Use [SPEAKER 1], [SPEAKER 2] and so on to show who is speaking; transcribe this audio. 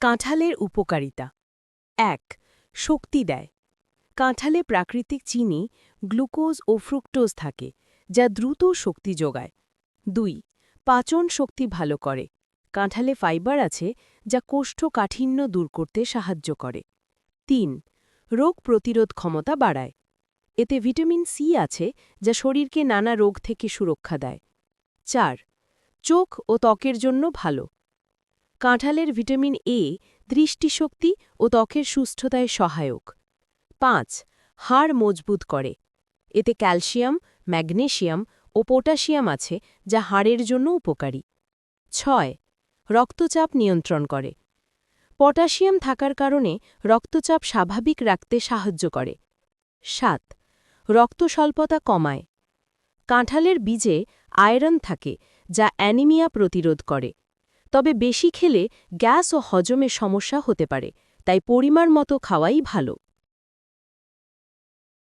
[SPEAKER 1] কাঁঠালের উপকারিতা ১. শক্তি দেয়। কাঁঠালে প্রাকৃতিক চিনি, গ্লুকোজ ও ফ্রুক্টোজ থাকে, যা দ্রুত শক্তি যোগায়। ২. পাচন শক্তি ভালো করে। কাঁঠালে ফাইবার আছে, যা কোষ্ঠকাঠিন্য দূর করতে সাহায্য করে। ৩. রোগ প্রতিরোধ ক্ষমতা বাড়ায়। এতে ভিটামিন সি আছে, যা শরীরকে নানা রোগ থেকে সুরক্ষা দেয়। ৪. চোখ ও ত্বকের জন্য ভালো। কাঁঠালের ভিটামিন এ দৃষ্টিশক্তি ও ত্বকের সুস্থতায় সহায়ক। ৫. হাড় মজবুত করে। এতে ক্যালসিয়াম, ম্যাগনেসিয়াম ও পটাশিয়াম আছে, যা হাড়ের জন্য উপকারী। ৬. রক্তচাপ নিয়ন্ত্রণ করে। পটাশিয়াম থাকার কারণে রক্তচাপ স্বাভাবিক রাখতে সাহায্য করে। ৭. রক্তস্বল্পতা কমায়। কাঁঠালের বীজে আয়রন থাকে, যা অ্যানিমিয়া প্রতিরোধ করে। তবে বেশি খেলে গ্যাস ও হজমের সমস্যা হতে পারে, তাই পরিমাণ মতো খাওয়াই ভালো।